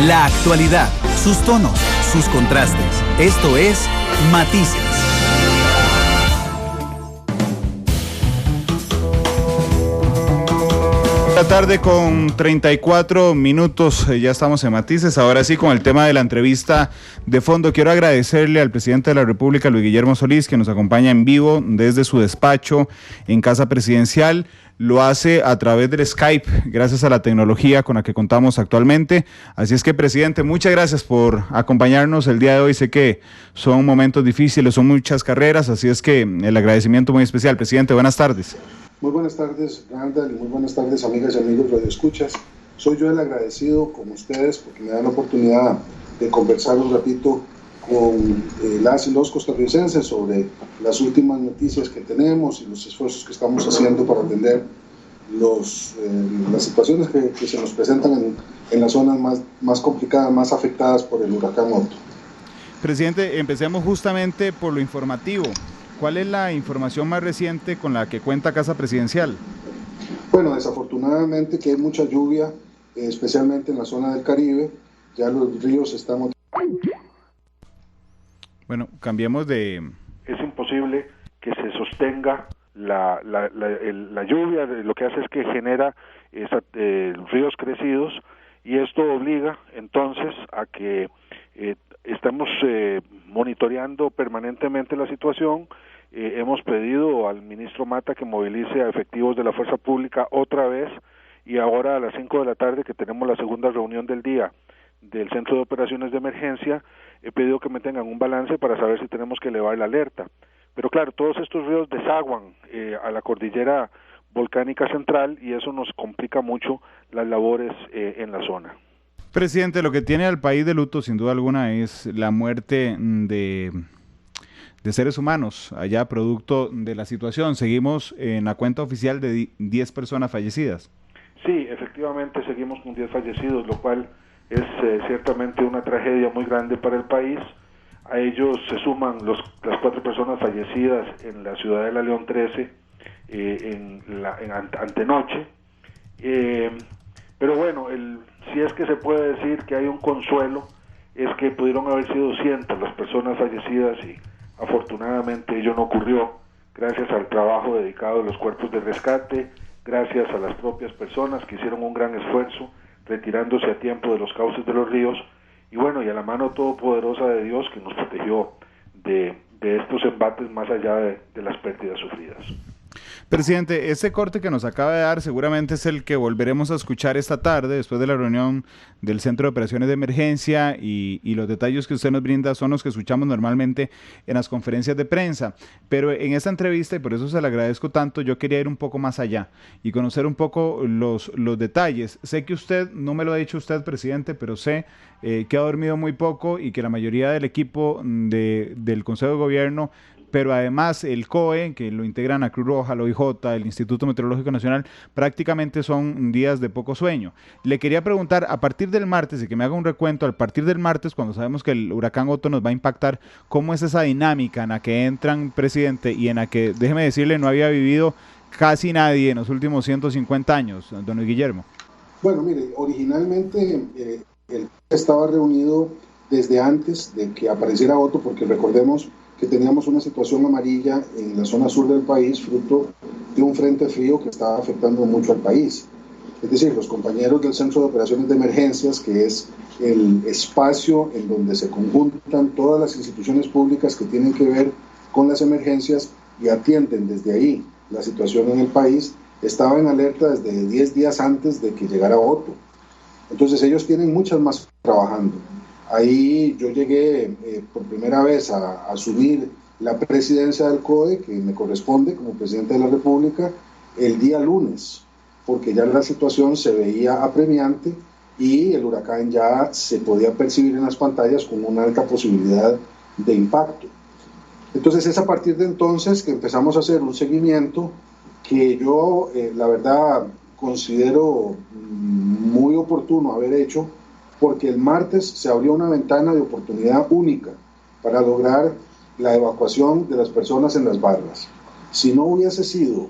La actualidad, sus tonos, sus contrastes. Esto es Matices. La tarde con 34 minutos, ya estamos en Matices. Ahora sí, con el tema de la entrevista de fondo, quiero agradecerle al presidente de la República, Luis Guillermo Solís, que nos acompaña en vivo desde su despacho en Casa Presidencial. Lo hace a través del Skype, gracias a la tecnología con la que contamos actualmente. Así es que, presidente, muchas gracias por acompañarnos el día de hoy. Sé que son momentos difíciles, son muchas carreras, así es que el agradecimiento muy especial. Presidente, buenas tardes. Muy buenas tardes, Randall, y muy buenas tardes, amigas y amigos radioescuchas. Soy yo el agradecido con ustedes porque me dan la oportunidad de conversar un ratito con las y los costarricenses sobre las últimas noticias que tenemos y los esfuerzos que estamos haciendo para atender las situaciones que se nos presentan en las zonas más complicadas, más afectadas por el huracán Otto. Presidente, empecemos justamente por lo informativo. ¿Cuál es la información más reciente con la que cuenta Casa Presidencial? Bueno, desafortunadamente que hay mucha lluvia, especialmente en la zona del Caribe. Ya los ríos están... Bueno, cambiemos de... Es imposible que se sostenga la lluvia. Lo que hace es que genera ríos crecidos, y esto obliga entonces a que estamos monitoreando permanentemente la situación. Hemos pedido al ministro Mata que movilice a efectivos de la Fuerza Pública otra vez, y ahora a las 5 de la tarde, que tenemos la segunda reunión del día del Centro de Operaciones de Emergencia, he pedido que me tengan un balance para saber si tenemos que elevar la alerta. Pero claro, todos estos ríos desaguan a la cordillera volcánica central, y eso nos complica mucho las labores en la zona. Presidente, lo que tiene al país de luto sin duda alguna es la muerte de seres humanos allá, producto de la situación. Seguimos en la cuenta oficial de 10 personas fallecidas. Sí, efectivamente seguimos con 10 fallecidos, lo cual es ciertamente una tragedia muy grande para el país. A ellos se suman las 4 personas fallecidas en la Ciudadela León 13 en antenoche. Pero bueno, si es que se puede decir que hay un consuelo, es que pudieron haber sido 200 las personas fallecidas, y afortunadamente ello no ocurrió, gracias al trabajo dedicado de los cuerpos de rescate, gracias a las propias personas que hicieron un gran esfuerzo retirándose a tiempo de los cauces de los ríos, y bueno, y a la mano todopoderosa de Dios, que nos protegió de estos embates más allá de las pérdidas sufridas. Presidente, este corte que nos acaba de dar seguramente es el que volveremos a escuchar esta tarde, después de la reunión del Centro de Operaciones de Emergencia, y los detalles que usted nos brinda son los que escuchamos normalmente en las conferencias de prensa. Pero en esta entrevista, y por eso se le agradezco tanto, yo quería ir un poco más allá y conocer un poco los detalles. Sé que usted, no me lo ha dicho usted, presidente, pero sé que ha dormido muy poco y que la mayoría del equipo del Consejo de Gobierno, pero además el COE, que lo integran a Cruz Roja, la OIJ, el Instituto Meteorológico Nacional, prácticamente son días de poco sueño. Le quería preguntar, a partir del martes, y que me haga un recuento, a partir del martes, cuando sabemos que el huracán Otto nos va a impactar, ¿cómo es esa dinámica en la que entran, presidente, y en la que, déjeme decirle, no había vivido casi nadie en los últimos 150 años, don Luis Guillermo? Bueno, mire, originalmente el estaba reunido desde antes de que apareciera Otto, porque recordemos que teníamos una situación amarilla en la zona sur del país, fruto de un frente frío que estaba afectando mucho al país. Es decir, los compañeros del Centro de Operaciones de Emergencias, que es el espacio en donde se conjuntan todas las instituciones públicas que tienen que ver con las emergencias y atienden desde ahí la situación en el país, estaba en alerta desde 10 días antes de que llegara Otto. Entonces ellos tienen muchas más trabajando. Ahí yo llegué por primera vez a asumir la presidencia del COE, que me corresponde como presidente de la República, el día lunes, porque ya la situación se veía apremiante y el huracán ya se podía percibir en las pantallas con una alta posibilidad de impacto. Entonces es a partir de entonces que empezamos a hacer un seguimiento que yo, la verdad, considero muy oportuno haber hecho, porque el martes se abrió una ventana de oportunidad única para lograr la evacuación de las personas en las barras. Si no hubiese sido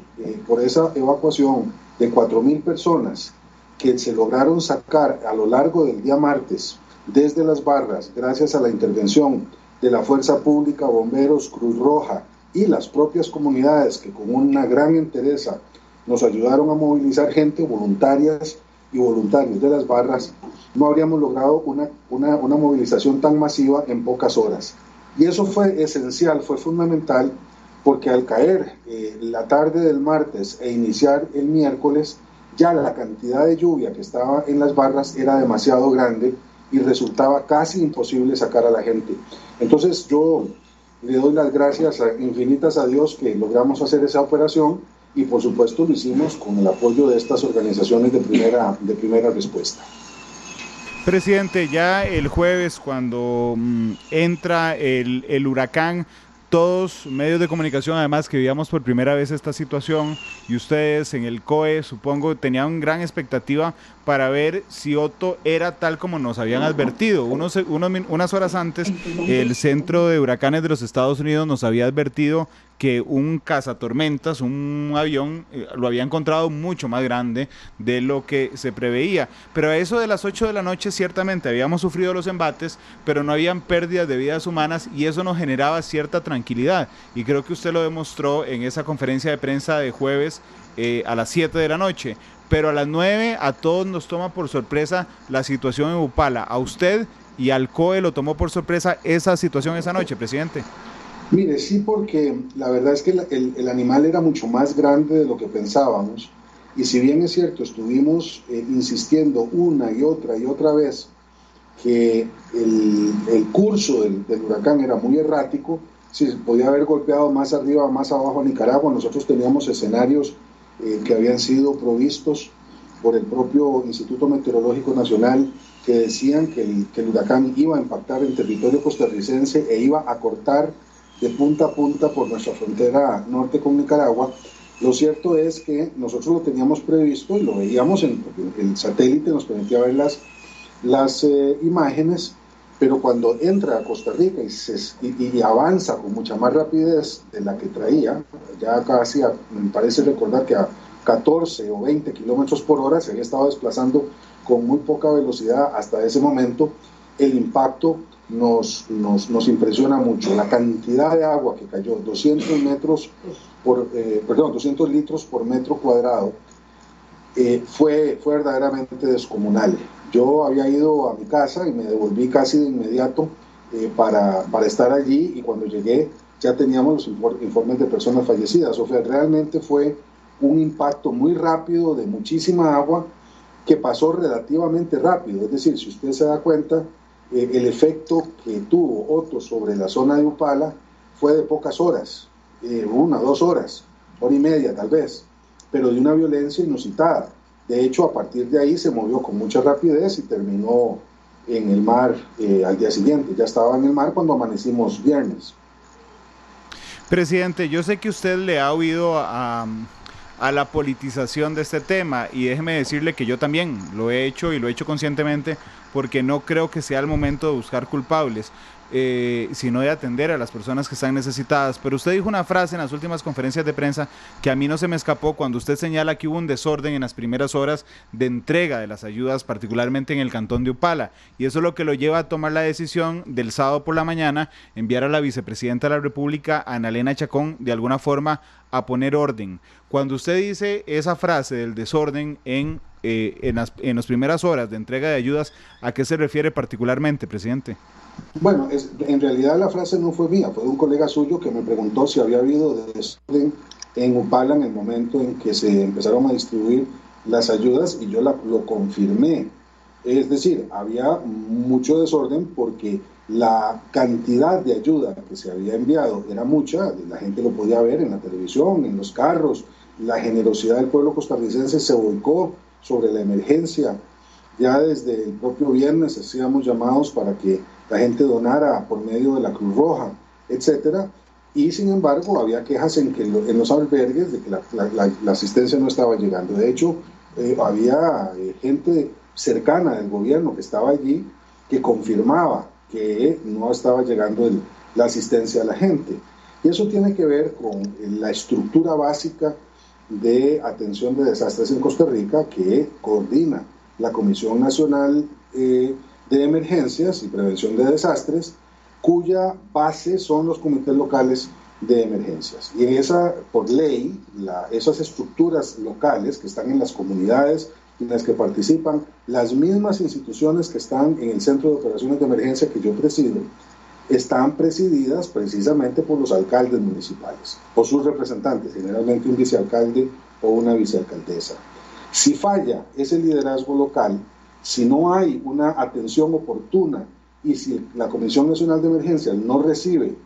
por esa evacuación de 4.000 personas que se lograron sacar a lo largo del día martes desde las barras, gracias a la intervención de la Fuerza Pública, Bomberos, Cruz Roja y las propias comunidades que con una gran entereza nos ayudaron a movilizar gente, voluntarias y voluntarios de las barras, no habríamos logrado una movilización tan masiva en pocas horas. Y eso fue esencial, fue fundamental, porque al caer la tarde del martes e iniciar el miércoles, ya la cantidad de lluvia que estaba en las barras era demasiado grande y resultaba casi imposible sacar a la gente. Entonces yo le doy las gracias infinitas a Dios que logramos hacer esa operación, y por supuesto lo hicimos con el apoyo de estas organizaciones de primera respuesta. Presidente, ya el jueves cuando entra el huracán, todos medios de comunicación, además que vivíamos por primera vez esta situación, y ustedes en el COE, supongo, tenían gran expectativa para ver si Otto era tal como nos habían advertido. Unas horas antes, el Centro de Huracanes de los Estados Unidos nos había advertido que un cazatormentas, un avión, lo había encontrado mucho más grande de lo que se preveía. Pero a eso de las 8 de la noche ciertamente habíamos sufrido los embates, pero no habían pérdidas de vidas humanas, y eso nos generaba cierta tranquilidad. Y creo que usted lo demostró en esa conferencia de prensa de jueves a las 7 de la noche. Pero a las 9 a todos nos toma por sorpresa la situación en Upala. A usted y al COE lo tomó por sorpresa esa situación esa noche, presidente. Mire, sí, porque la verdad es que el animal era mucho más grande de lo que pensábamos, y si bien es cierto, estuvimos insistiendo una y otra vez que el curso del huracán era muy errático, si se podía haber golpeado más arriba o más abajo a Nicaragua. Nosotros teníamos escenarios que habían sido provistos por el propio Instituto Meteorológico Nacional, que decían que el huracán iba a impactar en territorio costarricense e iba a cortar de punta a punta por nuestra frontera norte con Nicaragua. Lo cierto es que nosotros lo teníamos previsto y lo veíamos en el satélite, nos permitía ver las imágenes, pero cuando entra a Costa Rica y avanza con mucha más rapidez de la que traía, ya casi, me parece recordar que a 14 o 20 kilómetros por hora se había estado desplazando con muy poca velocidad hasta ese momento, el impacto nos impresiona mucho. La cantidad de agua que cayó, 200 litros por metro cuadrado, fue verdaderamente descomunal. Yo había ido a mi casa y me devolví casi de inmediato para estar allí, y cuando llegué ya teníamos los informes de personas fallecidas. O sea, realmente fue un impacto muy rápido de muchísima agua que pasó relativamente rápido. Es decir, si usted se da cuenta, el efecto que tuvo Otto sobre la zona de Upala fue de pocas horas, 1, 2 horas, hora y media tal vez, pero de una violencia inusitada. De hecho, a partir de ahí se movió con mucha rapidez y terminó en el mar al día siguiente. Ya estaba en el mar cuando amanecimos viernes. Presidente, yo sé que usted le ha oído a la politización de este tema, y déjeme decirle que yo también lo he hecho, y lo he hecho conscientemente, porque no creo que sea el momento de buscar culpables, sino de atender a las personas que están necesitadas. Pero usted dijo una frase en las últimas conferencias de prensa que a mí no se me escapó, cuando usted señala que hubo un desorden en las primeras horas de entrega de las ayudas, particularmente en el cantón de Upala, y eso es lo que lo lleva a tomar la decisión del sábado por la mañana, enviar a la vicepresidenta de la República, Ana Elena Chacón, de alguna forma a poner orden. Cuando usted dice esa frase del desorden en las primeras horas de entrega de ayudas, ¿a qué se refiere particularmente, presidente? Bueno, en realidad la frase no fue mía, fue de un colega suyo que me preguntó si había habido desorden en Upala en el momento en que se empezaron a distribuir las ayudas, y yo lo confirmé. Es decir, había mucho desorden porque la cantidad de ayuda que se había enviado era mucha, la gente lo podía ver en la televisión, en los carros, la generosidad del pueblo costarricense se volcó sobre la emergencia. Ya desde el propio viernes hacíamos llamados para que la gente donara por medio de la Cruz Roja, etcétera, y sin embargo había quejas en los albergues de que la asistencia no estaba llegando. De hecho, había gente cercana del gobierno que estaba allí que confirmaba que no estaba llegando la asistencia a la gente. Y eso tiene que ver con la estructura básica de Atención de Desastres en Costa Rica, que coordina la Comisión Nacional de Emergencias y Prevención de Desastres, cuya base son los comités locales de emergencias. Y por ley, esas estructuras locales que están en las comunidades en las que participan las mismas instituciones que están en el Centro de Operaciones de Emergencia que yo presido, están presididas precisamente por los alcaldes municipales o sus representantes, generalmente un vicealcalde o una vicealcaldesa. Si falla ese liderazgo local, si no hay una atención oportuna y si la Comisión Nacional de Emergencias no recibe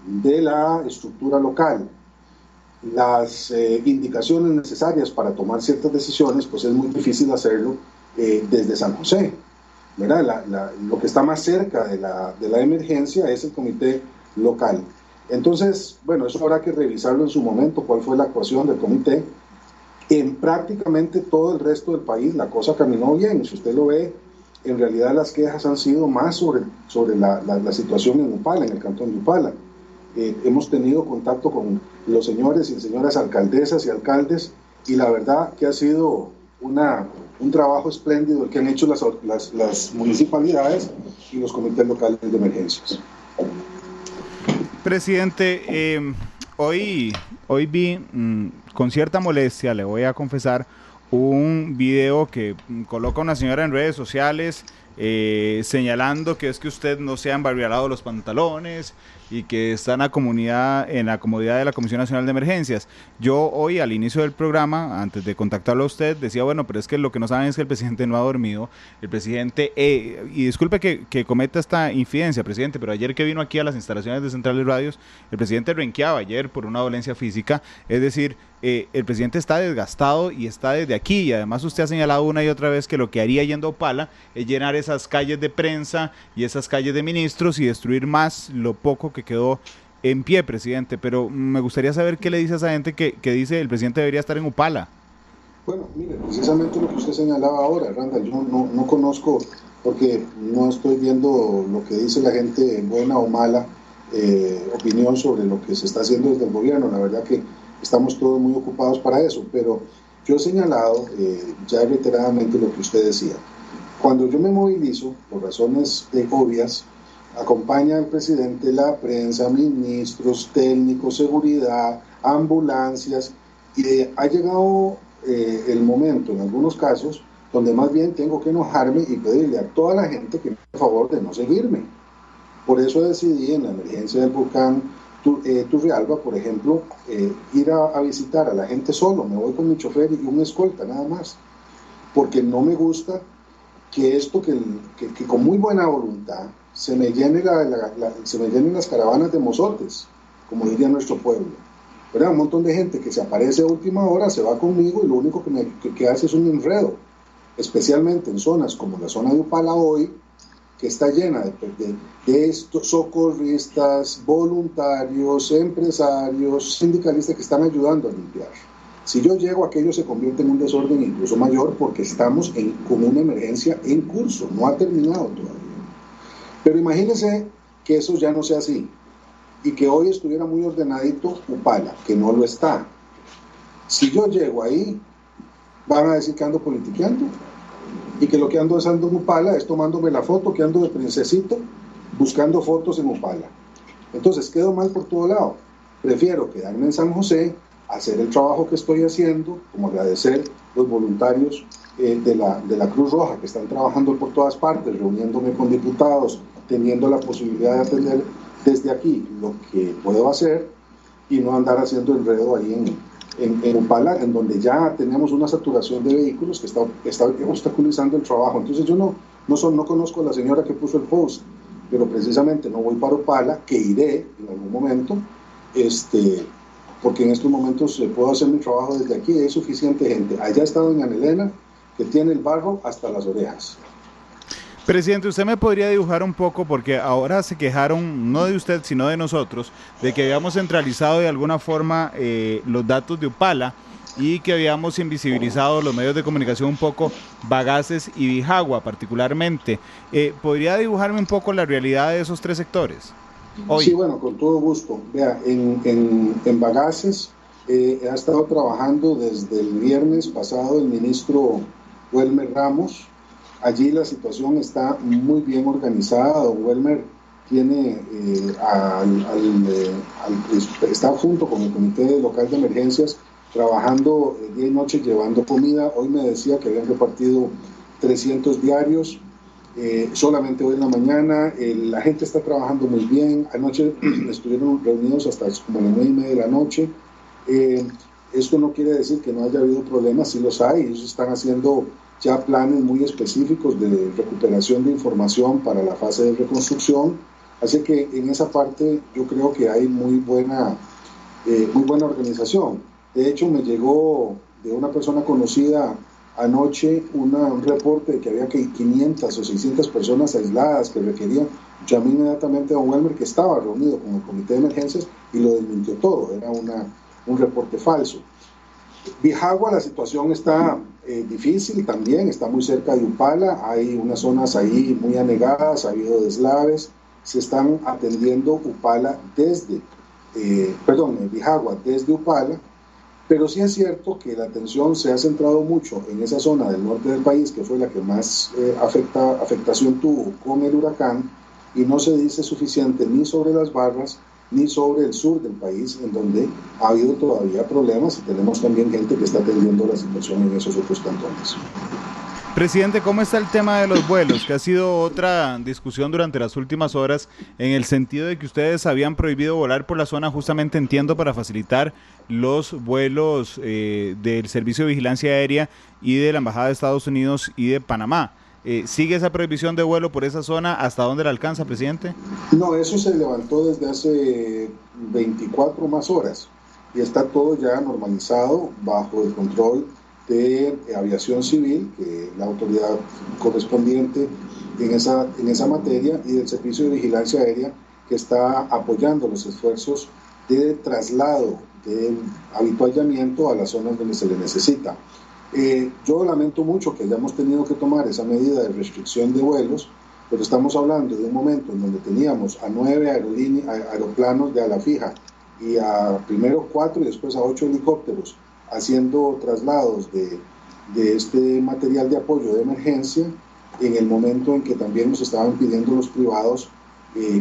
de la estructura local las indicaciones necesarias para tomar ciertas decisiones, pues es muy difícil hacerlo desde San José, ¿verdad? Lo que está más cerca de la emergencia es el comité local. Entonces, bueno, eso habrá que revisarlo en su momento, cuál fue la actuación del comité. En prácticamente todo el resto del país la cosa caminó bien. Si usted lo ve, en realidad las quejas han sido más sobre la situación en Upala, en el cantón de Upala. Hemos tenido contacto con los señores y señoras alcaldesas y alcaldes, y la verdad que ha sido un trabajo espléndido el que han hecho las municipalidades y los comités locales de emergencias. Presidente, hoy vi con cierta molestia, le voy a confesar, un video que coloca una señora en redes sociales señalando que es que usted no se ha embarrialado los pantalones y que está en la comodidad de la Comisión Nacional de Emergencias. Yo hoy, al inicio del programa, antes de contactarlo a usted, decía, bueno, pero es que lo que no saben es que el presidente no ha dormido. El presidente, y disculpe que cometa esta infidencia, presidente, pero ayer que vino aquí a las instalaciones de Centrales Radios, el presidente renqueaba ayer por una dolencia física, es decir, el presidente está desgastado y está desde aquí, y además usted ha señalado una y otra vez que lo que haría yendo a Upala es llenar esas calles de prensa y esas calles de ministros y destruir más lo poco que quedó en pie, presidente. Pero me gustaría saber qué le dice a esa gente que dice el presidente debería estar en Upala. Bueno, mire, precisamente lo que usted señalaba ahora, Randall, yo no conozco, porque no estoy viendo lo que dice la gente, buena o mala opinión sobre lo que se está haciendo desde el gobierno. La verdad que estamos todos muy ocupados para eso, pero yo he señalado ya reiteradamente lo que usted decía. Cuando yo me movilizo, por razones obvias, acompaña al presidente la prensa, ministros, técnicos, seguridad, ambulancias, y ha llegado el momento, en algunos casos, donde más bien tengo que enojarme y pedirle a toda la gente que me haga el favor de no seguirme. Por eso decidí, en la emergencia del volcán Turrialba, por ejemplo, ir a visitar a la gente solo. Me voy con mi chofer y un escolta, nada más, porque no me gusta que esto que con muy buena voluntad se me llenen las caravanas de mozotes, como diría nuestro pueblo, ¿verdad? Un montón de gente que se aparece a última hora, se va conmigo y lo único que hace es un enredo, especialmente en zonas como la zona de Upala hoy, que está llena de estos socorristas, voluntarios, empresarios, sindicalistas que están ayudando a limpiar. Si yo llego, aquello se convierte en un desorden incluso mayor, porque estamos con una emergencia en curso, no ha terminado todavía. Pero imagínense que eso ya no sea así, y que hoy estuviera muy ordenadito Upala, que no lo está. Si yo llego ahí, van a decir que ando politiqueando, y que lo que ando en Upala es tomándome la foto, que ando de princesito, buscando fotos en Upala. Entonces quedo mal por todo lado. Prefiero quedarme en San José, hacer el trabajo que estoy haciendo, como agradecer los voluntarios de la Cruz Roja que están trabajando por todas partes, reuniéndome con diputados, teniendo la posibilidad de atender desde aquí lo que puedo hacer y no andar haciendo enredo ahí en Upala, en donde ya tenemos una saturación de vehículos que está obstaculizando el trabajo. Entonces yo no conozco a la señora que puso el post, pero precisamente no voy para Upala, que iré en algún momento, porque en estos momentos puedo hacer mi trabajo desde aquí, hay suficiente gente. Allá está doña Elena, que tiene el barro hasta las orejas. Presidente, usted me podría dibujar un poco, porque ahora se quejaron, no de usted, sino de nosotros, de que habíamos centralizado de alguna forma los datos de Upala y que habíamos invisibilizado los medios de comunicación un poco, Bagaces y Bijagua particularmente. ¿Podría dibujarme un poco la realidad de esos tres sectores hoy? Sí, bueno, con todo gusto. Vea, en Bagaces Ha estado trabajando desde el viernes pasado el ministro Welmer Ramos. Allí la situación está muy bien organizada. Don Welmer tiene, está junto con el Comité Local de Emergencias trabajando día y noche llevando comida. Hoy me decía que habían repartido 300 diarios. Solamente hoy en la mañana, la gente está trabajando muy bien. Anoche estuvieron reunidos hasta como las 9:30 de la noche. Esto no quiere decir que no haya habido problemas, sí los hay. Ellos están haciendo ya planes muy específicos de recuperación de información para la fase de reconstrucción. Así que en esa parte yo creo que hay muy buena organización. De hecho, me llegó de una persona conocida anoche un reporte de que había 500 o 600 personas aisladas que requerían. Llamé inmediatamente a don Welmer, que estaba reunido con el Comité de Emergencias, y lo desmintió todo, era un reporte falso. Bijagua, la situación está difícil también, está muy cerca de Upala, hay unas zonas ahí muy anegadas, ha habido deslaves, se están atendiendo Bijagua desde Upala. Pero sí es cierto que la atención se ha centrado mucho en esa zona del norte del país, que fue la que más afectación tuvo con el huracán, y no se dice suficiente ni sobre las Barras ni sobre el sur del país, en donde ha habido todavía problemas, y tenemos también gente que está atendiendo la situación en esos otros cantones. Presidente, ¿cómo está el tema de los vuelos? Que ha sido otra discusión durante las últimas horas, en el sentido de que ustedes habían prohibido volar por la zona, justamente, entiendo, para facilitar los vuelos del Servicio de Vigilancia Aérea y de la Embajada de Estados Unidos y de Panamá. ¿Sigue esa prohibición de vuelo por esa zona? ¿Hasta dónde la alcanza, presidente? No, eso se levantó desde hace 24 más horas y está todo ya normalizado bajo el control de Aviación Civil, que es la autoridad correspondiente en esa materia, y del Servicio de Vigilancia Aérea, que está apoyando los esfuerzos de traslado, de habituallamiento a las zonas donde se le necesita. Yo lamento mucho que hayamos tenido que tomar esa medida de restricción de vuelos, pero estamos hablando de un momento en donde teníamos a 9 aeroplanos de ala fija y a primero 4 y después a 8 helicópteros haciendo traslados de este material de apoyo de emergencia, en el momento en que también nos estaban pidiendo los privados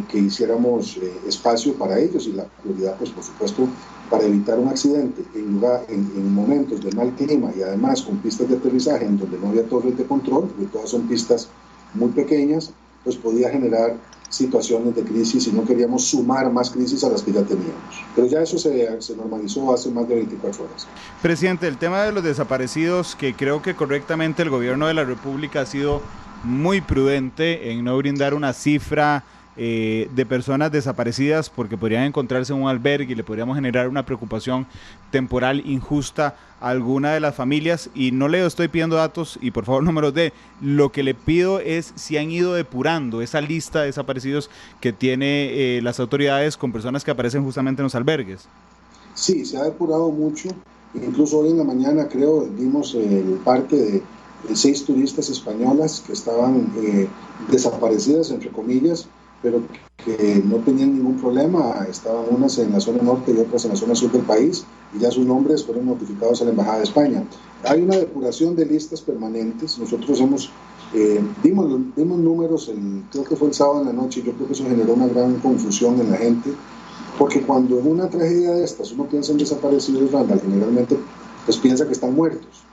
que hiciéramos espacio para ellos, y la prioridad, pues por supuesto, para evitar un accidente en momentos de mal clima, y además con pistas de aterrizaje en donde no había torres de control, porque todas son pistas muy pequeñas, pues podía generar situaciones de crisis, y no queríamos sumar más crisis a las que ya teníamos. Pero ya eso se normalizó hace más de 24 horas. Presidente, el tema de los desaparecidos, que creo que correctamente el gobierno de la República ha sido muy prudente en no brindar una cifra de personas desaparecidas, porque podrían encontrarse en un albergue y le podríamos generar una preocupación temporal injusta a alguna de las familias. Y no le estoy pidiendo datos, y por favor no me los dé. Lo que le pido es si han ido depurando esa lista de desaparecidos que tiene las autoridades con personas que aparecen justamente en los albergues. Sí, se ha depurado mucho. Incluso hoy en la mañana, creo, vimos el parte de 6 turistas españolas que estaban desaparecidas, entre comillas, pero que no tenían ningún problema. Estaban unas en la zona norte y otras en la zona sur del país, y ya sus nombres fueron notificados a la Embajada de España. Hay una depuración de listas permanentes. Nosotros dimos números, creo que fue el sábado en la noche, y yo creo que eso generó una gran confusión en la gente, porque cuando en una tragedia de estas uno piensa en desaparecidos, Randall, generalmente pues piensa que están muertos,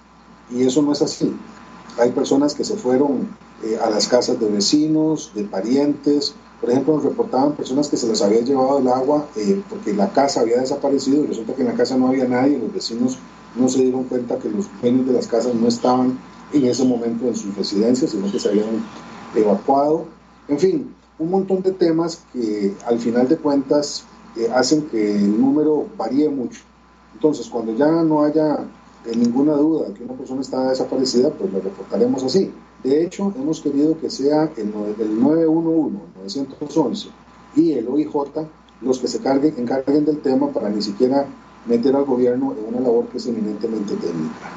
y eso no es así. Hay personas que se fueron a las casas de vecinos, de parientes. Por ejemplo, nos reportaban personas que se les había llevado el agua porque la casa había desaparecido, y resulta que en la casa no había nadie, y los vecinos no se dieron cuenta que los dueños de las casas no estaban en ese momento en sus residencias, sino que se habían evacuado. En fin, un montón de temas que al final de cuentas hacen que el número varíe mucho. Entonces, cuando ya no haya ninguna duda de que una persona está desaparecida, pues lo reportaremos así. De hecho, hemos querido que sea el 911, 911 y el OIJ los que se encarguen del tema, para ni siquiera meter al gobierno en una labor que es eminentemente técnica.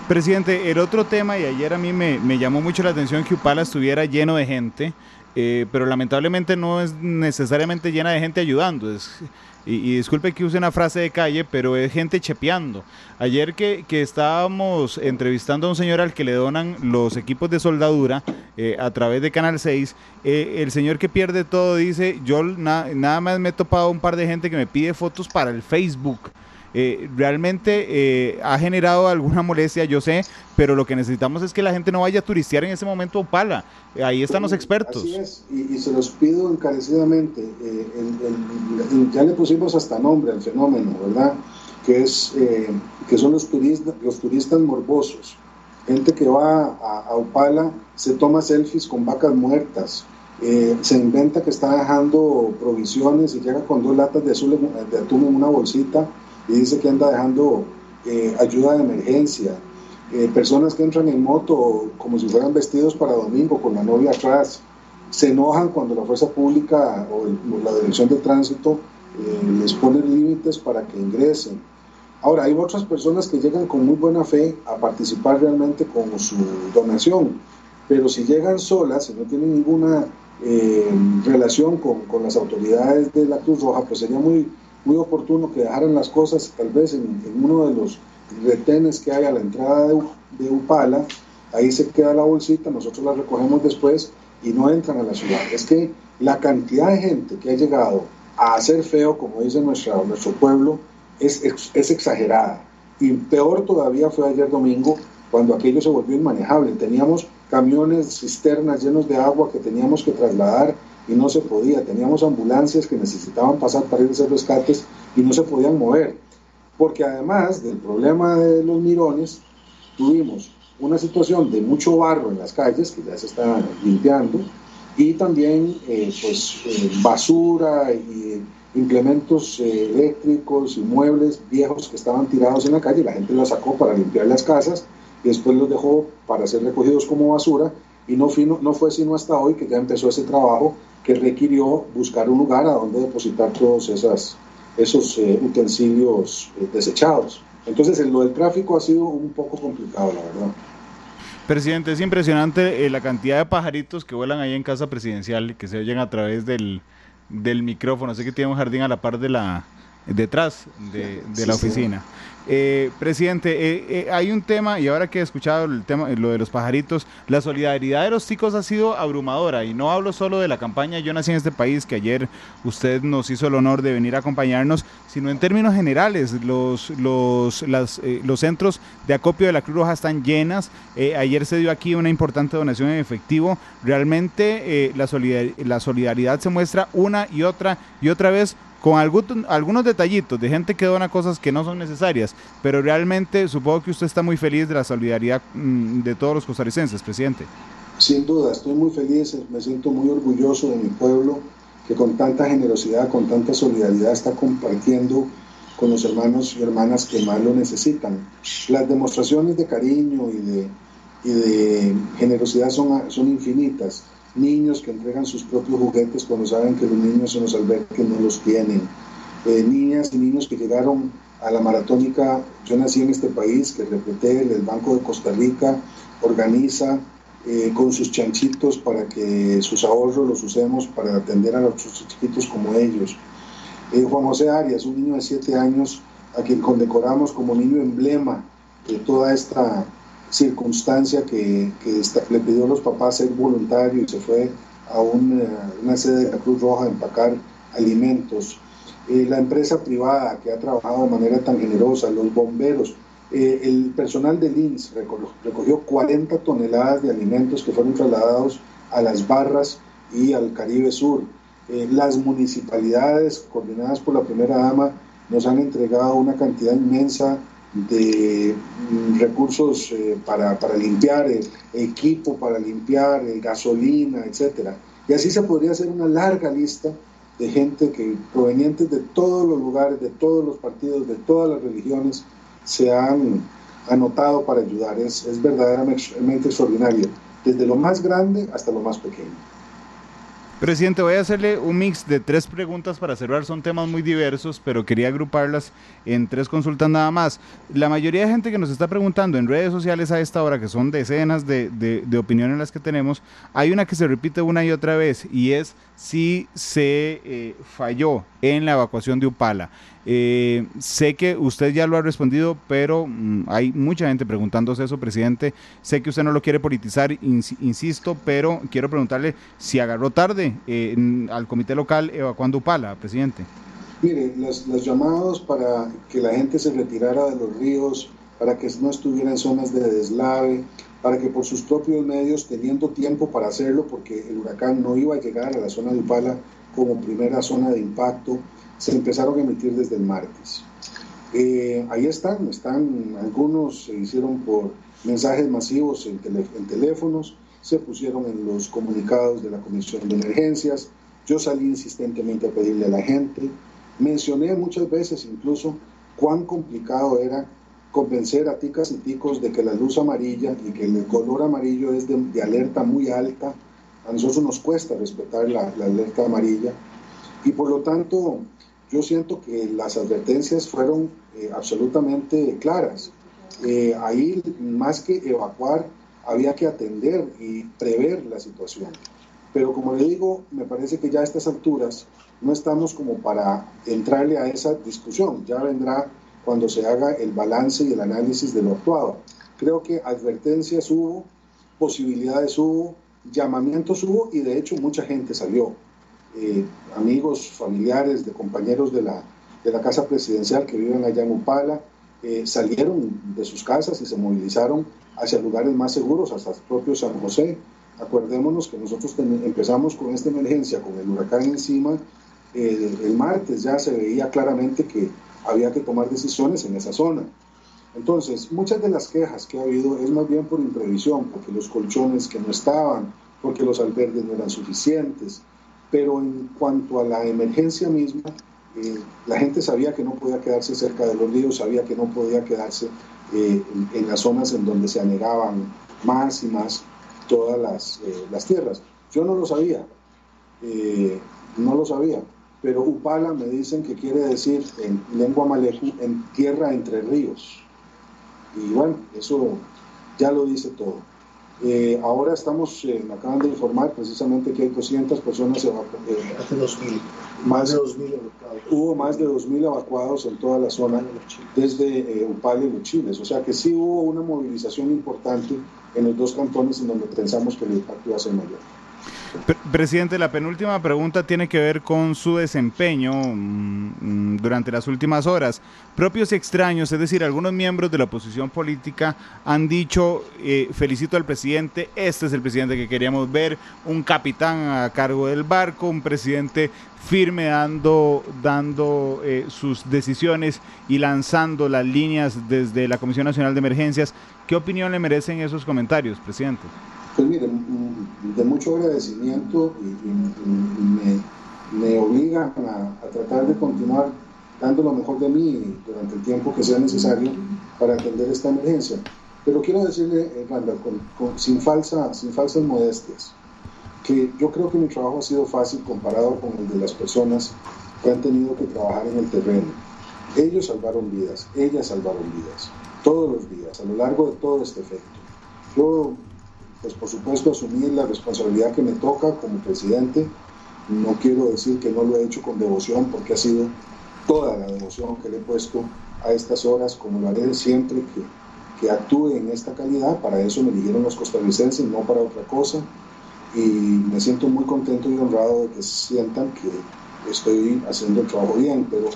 Presidente, el otro tema, y ayer a mí me llamó mucho la atención que Upala estuviera lleno de gente, pero lamentablemente no es necesariamente llena de gente ayudando. Y disculpe que use una frase de calle, pero es gente chepeando. Ayer que estábamos entrevistando a un señor al que le donan los equipos de soldadura a través de Canal 6, el señor que pierde todo dice, yo nada más me he topado un par de gente que me pide fotos para el Facebook. Realmente ha generado alguna molestia, yo sé, pero lo que necesitamos es que la gente no vaya a turistear en ese momento a Upala. Ahí están los expertos. Así es, y se los pido encarecidamente. Ya le pusimos hasta nombre al fenómeno, ¿verdad? Que son los turistas morbosos. Gente que va a Upala, se toma selfies con vacas muertas, se inventa que está dejando provisiones y llega con 2 latas de atún en una bolsita y dice que anda dejando ayuda de emergencia. Personas que entran en moto como si fueran vestidos para domingo con la novia atrás, se enojan cuando la fuerza pública o la dirección de tránsito les pone límites para que ingresen. Ahora, hay otras personas que llegan con muy buena fe a participar realmente con su donación, pero si llegan solas, si no tienen ninguna relación con las autoridades de la Cruz Roja, pues sería muy oportuno que dejaran las cosas tal vez en uno de los retenes que hay a la entrada de Upala. Ahí se queda la bolsita, nosotros la recogemos después y no entran a la ciudad. Es que la cantidad de gente que ha llegado a hacer feo, como dice nuestro pueblo, es exagerada. Y peor todavía fue ayer domingo, cuando aquello se volvió inmanejable. Teníamos camiones, cisternas llenos de agua que teníamos que trasladar y no se podía. Teníamos ambulancias que necesitaban pasar para ir a hacer rescates y no se podían mover. Porque además del problema de los mirones, tuvimos una situación de mucho barro en las calles, que ya se está limpiando, y también basura y implementos eléctricos y muebles viejos que estaban tirados en la calle. La gente los sacó para limpiar las casas y después los dejó para ser recogidos como basura, y no fue sino hasta hoy que ya empezó ese trabajo que requirió buscar un lugar a donde depositar todos esos utensilios desechados. Entonces lo del tráfico ha sido un poco complicado, la verdad. Presidente, es impresionante la cantidad de pajaritos que vuelan ahí en Casa Presidencial y que se oyen a través del micrófono. Sé que tiene un jardín a la par detrás de la oficina. Presidente, hay un tema, y ahora que he escuchado el tema, lo de los pajaritos, la solidaridad de los ticos ha sido abrumadora, y no hablo solo de la campaña Yo Nací en este País, que ayer usted nos hizo el honor de venir a acompañarnos, sino en términos generales. Los centros de acopio de la Cruz Roja están llenas. Ayer se dio aquí una importante donación en efectivo. Realmente la solidaridad se muestra una y otra vez, con algunos detallitos de gente que dona cosas que no son necesarias, pero realmente supongo que usted está muy feliz de la solidaridad de todos los costarricenses, presidente. Sin duda, estoy muy feliz, me siento muy orgulloso de mi pueblo, que con tanta generosidad, con tanta solidaridad está compartiendo con los hermanos y hermanas que más lo necesitan. Las demostraciones de cariño y de generosidad son infinitas. Niños que entregan sus propios juguetes cuando saben que los niños en los albergues no los tienen. Niñas y niños que llegaron a la maratónica Yo Nací en este País, que Repretel, el Banco de Costa Rica, organiza con sus chanchitos para que sus ahorros los usemos para atender a los chiquitos como ellos. Juan José Arias, un niño de 7 años, a quien condecoramos como niño emblema de toda esta circunstancia que le pidió a los papás ser voluntario y se fue a una sede de la Cruz Roja a empacar alimentos. La empresa privada que ha trabajado de manera tan generosa, los bomberos, el personal del INS recogió 40 toneladas de alimentos que fueron trasladados a las Barras y al Caribe Sur. Las municipalidades coordinadas por la primera dama nos han entregado una cantidad inmensa de recursos para limpiar, equipo para limpiar, gasolina, etcétera. Y así se podría hacer una larga lista de gente que provenientes de todos los lugares, de todos los partidos, de todas las religiones, se han anotado para ayudar. Es verdaderamente extraordinario, desde lo más grande hasta lo más pequeño. Presidente, voy a hacerle un mix de 3 preguntas para cerrar. Son temas muy diversos, pero quería agruparlas en 3 consultas nada más. La mayoría de gente que nos está preguntando en redes sociales a esta hora, que son decenas de opiniones las que tenemos, hay una que se repite una y otra vez y es si se falló en la evacuación de Upala. Sé que usted ya lo ha respondido, pero hay mucha gente preguntándose eso, presidente. Sé que usted no lo quiere politizar, insisto, pero quiero preguntarle si agarró tarde al comité local evacuando Upala, presidente. Mire, los llamados para que la gente se retirara de los ríos, para que no estuviera en zonas de deslave, para que por sus propios medios, teniendo tiempo para hacerlo, porque el huracán no iba a llegar a la zona de Upala como primera zona de impacto, se empezaron a emitir desde el martes. Ahí están, algunos se hicieron por mensajes masivos en teléfonos, se pusieron en los comunicados de la Comisión de Emergencias, yo salí insistentemente a pedirle a la gente, mencioné muchas veces incluso cuán complicado era convencer a ticas y ticos de que la luz amarilla y que el color amarillo es de alerta muy alta. A nosotros nos cuesta respetar la alerta amarilla y por lo tanto yo siento que las advertencias fueron absolutamente claras. Ahí más que evacuar había que atender y prever la situación. Pero como le digo, me parece que ya a estas alturas no estamos como para entrarle a esa discusión. Ya vendrá cuando se haga el balance y el análisis de lo actuado. Creo que advertencias hubo, posibilidades hubo, llamamientos hubo y de hecho mucha gente salió. Amigos, familiares de compañeros de la Casa Presidencial que viven allá en Upala, salieron de sus casas y se movilizaron hacia lugares más seguros, hasta el propio San José. Acordémonos que nosotros empezamos con esta emergencia, con el huracán encima, el martes ya se veía claramente que había que tomar decisiones en esa zona. Entonces, muchas de las quejas que ha habido es más bien por imprevisión, porque los colchones que no estaban, porque los albergues no eran suficientes, pero en cuanto a la emergencia misma, la gente sabía que no podía quedarse cerca de los ríos, sabía que no podía quedarse en las zonas en donde se anegaban más y más todas las tierras. Yo no lo sabía, pero Upala me dicen que quiere decir en lengua malecu, en tierra entre ríos. Y bueno, eso ya lo dice todo. Ahora estamos, me acaban de informar precisamente que hay 200 personas evacuadas. Hace 2.000. Más de 2.000 evacuados. Hubo más de 2.000 evacuados en toda la zona desde Upala y Los Chiles. O sea que sí hubo una movilización importante en los 2 cantones en donde pensamos que el impacto iba a ser mayor. Presidente, la penúltima pregunta tiene que ver con su desempeño durante las últimas horas. Propios y extraños, es decir, algunos miembros de la oposición política han dicho, felicito al presidente, este es el presidente que queríamos ver, un capitán a cargo del barco, un presidente firme dando sus decisiones y lanzando las líneas desde la Comisión Nacional de Emergencias. ¿Qué opinión le merecen esos comentarios, presidente? Pues mire, de mucho agradecimiento y me obligan a tratar de continuar dando lo mejor de mí durante el tiempo que sea necesario para atender esta emergencia. Pero quiero decirle, Randall, sin falsas modestias, que yo creo que mi trabajo ha sido fácil comparado con el de las personas que han tenido que trabajar en el terreno. Ellos salvaron vidas, ellas salvaron vidas, todos los días, a lo largo de todo este efecto. Yo, pues por supuesto, asumir la responsabilidad que me toca como presidente. No quiero decir que no lo he hecho con devoción, porque ha sido toda la devoción que le he puesto a estas horas, como lo haré siempre que actúe en esta calidad. Para eso me eligieron los costarricenses, no para otra cosa. Y me siento muy contento y honrado de que sientan que estoy haciendo el trabajo bien, pero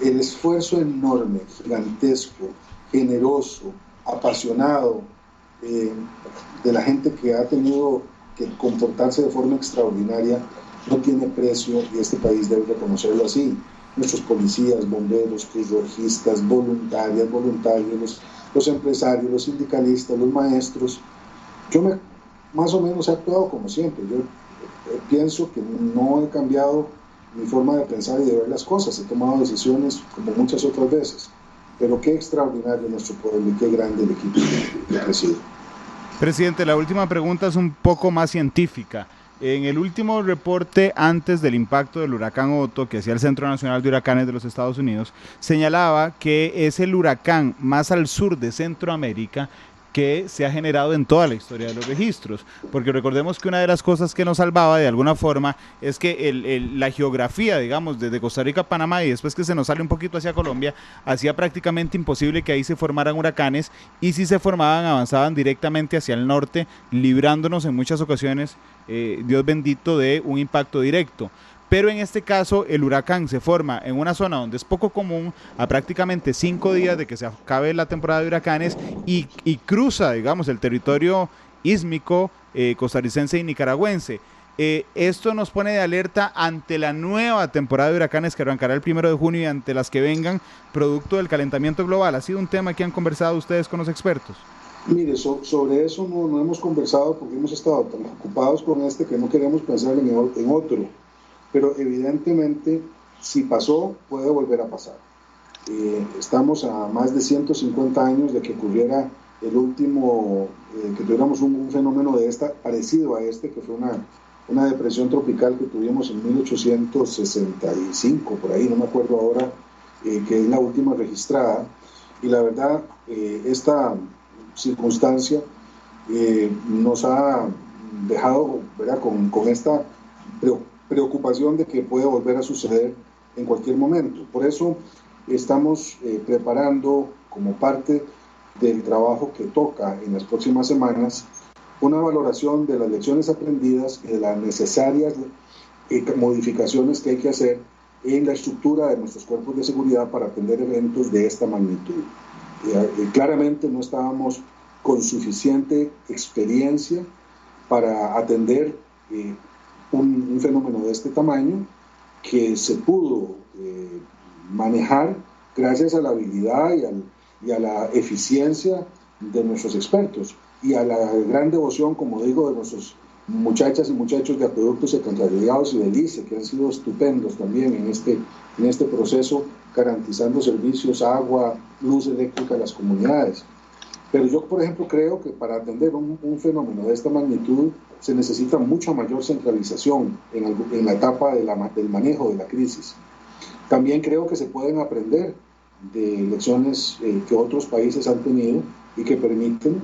el esfuerzo enorme, gigantesco, generoso, apasionado, de la gente que ha tenido que comportarse de forma extraordinaria no tiene precio y este país debe reconocerlo así. Nuestros policías, bomberos, cruzrojistas, voluntarios, los empresarios, los sindicalistas, los maestros. Yo más o menos he actuado como siempre. Yo pienso que no he cambiado mi forma de pensar y de ver las cosas. He tomado decisiones como muchas otras veces. Pero qué extraordinario nuestro pueblo y qué grande el equipo que preside. Presidente, la última pregunta es un poco más científica. En el último reporte antes del impacto del huracán Otto que hacía el Centro Nacional de Huracanes de los Estados Unidos, señalaba que es el huracán más al sur de Centroamérica que se ha generado en toda la historia de los registros, porque recordemos que una de las cosas que nos salvaba de alguna forma es que la geografía, digamos, desde Costa Rica a Panamá y después que se nos sale un poquito hacia Colombia, hacía prácticamente imposible que ahí se formaran huracanes, y si se formaban avanzaban directamente hacia el norte, librándonos en muchas ocasiones, Dios bendito, de un impacto directo. Pero en este caso el huracán se forma en una zona donde es poco común, a prácticamente 5 días de que se acabe la temporada de huracanes, y cruza, digamos, el territorio ísmico, costarricense y nicaragüense. Esto nos pone de alerta ante la nueva temporada de huracanes que arrancará el 1 de junio y ante las que vengan producto del calentamiento global. ¿Ha sido un tema que han conversado ustedes con los expertos? Mire, sobre eso no hemos conversado porque hemos estado tan ocupados con que no queremos pensar en otro. Pero evidentemente, si pasó, puede volver a pasar. Estamos a más de 150 años de que ocurriera el último, que tuviéramos un fenómeno parecido a que fue una depresión tropical que tuvimos en 1865, por ahí, no me acuerdo ahora, que es la última registrada. Y la verdad, esta circunstancia nos ha dejado, ¿verdad?, con esta preocupación de que puede volver a suceder en cualquier momento. Por eso estamos preparando, como parte del trabajo que toca en las próximas semanas, una valoración de las lecciones aprendidas y de las necesarias modificaciones que hay que hacer en la estructura de nuestros cuerpos de seguridad para atender eventos de esta magnitud. Claramente no estábamos con suficiente experiencia para atender un fenómeno de este tamaño, que se pudo manejar gracias a la habilidad y a la eficiencia de nuestros expertos y a la gran devoción, como digo, de nuestros muchachas y muchachos de acueductos, alcantarillados y del ICE, que han sido estupendos también en este proceso, garantizando servicios, agua, luz eléctrica a las comunidades. Pero yo, por ejemplo, creo que para atender un fenómeno de esta magnitud se necesita mucha mayor centralización en la etapa del manejo de la crisis. También creo que se pueden aprender de lecciones que otros países han tenido y que permiten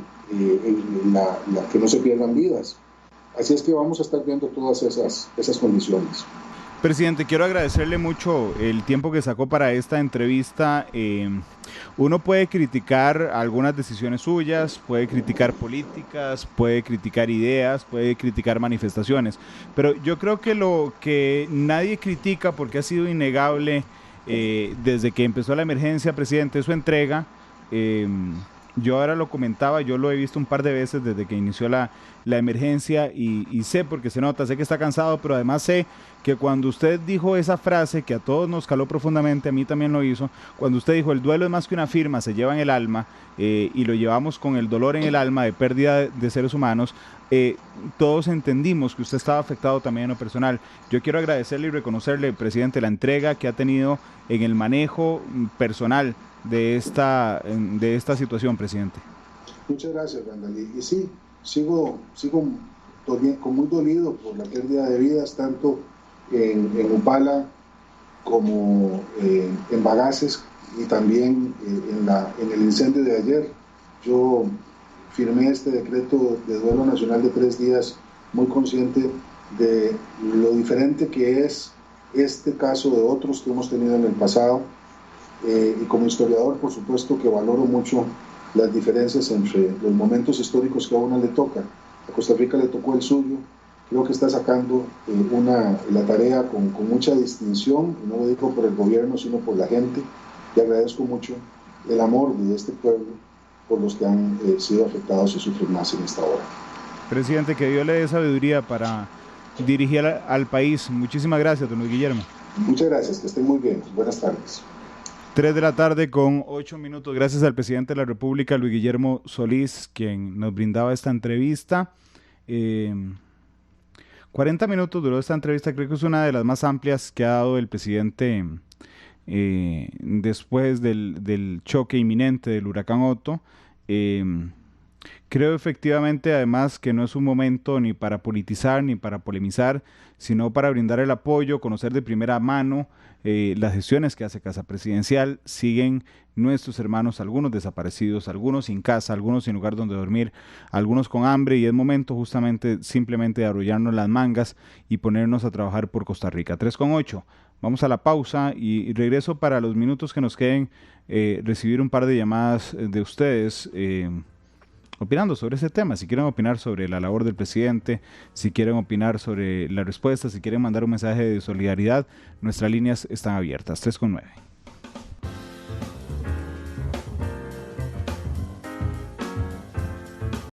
que no se pierdan vidas. Así es que vamos a estar viendo todas esas condiciones. Presidente, quiero agradecerle mucho el tiempo que sacó para esta entrevista. Uno puede criticar algunas decisiones suyas, puede criticar políticas, puede criticar ideas, puede criticar manifestaciones, pero yo creo que lo que nadie critica, porque ha sido innegable desde que empezó la emergencia, presidente, es su entrega. Yo ahora lo comentaba, yo lo he visto un par de veces desde que inició la emergencia y sé, porque se nota, sé que está cansado, pero además sé que cuando usted dijo esa frase que a todos nos caló profundamente, a mí también lo hizo, cuando usted dijo el duelo es más que una firma, se lleva en el alma, y lo llevamos con el dolor en el alma de pérdida de seres humanos, todos entendimos que usted estaba afectado también en lo personal. Yo quiero agradecerle y reconocerle, presidente, la entrega que ha tenido en el manejo personal de esta situación, presidente. Muchas gracias, Randall. Y sí, sigo muy dolido por la pérdida de vidas, tanto en Upala como en Bagaces y también en el incendio de ayer. Yo firmé este decreto de duelo nacional de 3 días, muy consciente de lo diferente que es este caso de otros que hemos tenido en el pasado. Y como historiador, por supuesto que valoro mucho las diferencias entre los momentos históricos que a uno le toca. A Costa Rica le tocó el suyo, creo que está sacando la tarea con mucha distinción, y no lo digo por el gobierno, sino por la gente, y agradezco mucho el amor de este pueblo por los que han sido afectados y sufren más en esta hora. Presidente, que Dios le dé sabiduría para dirigir al país. Muchísimas gracias, don Luis Guillermo. Muchas gracias, que estén muy bien. Buenas tardes. 3 de la tarde con 8 minutos. Gracias al presidente de la República, Luis Guillermo Solís, quien nos brindaba esta entrevista. 40 minutos duró esta entrevista, creo que es una de las más amplias que ha dado el presidente después del choque inminente del huracán Otto. Creo efectivamente, además, que no es un momento ni para politizar ni para polemizar, sino para brindar el apoyo, conocer de primera mano las gestiones que hace Casa Presidencial. Siguen nuestros hermanos, algunos desaparecidos, algunos sin casa, algunos sin lugar donde dormir, algunos con hambre, y es momento justamente simplemente de arrollarnos las mangas y ponernos a trabajar por Costa Rica. 3:08. Vamos a la pausa y regreso para los minutos que nos queden, recibir un par de llamadas de ustedes opinando sobre ese tema. Si quieren opinar sobre la labor del presidente, si quieren opinar sobre la respuesta, si quieren mandar un mensaje de solidaridad, nuestras líneas están abiertas. 3:09.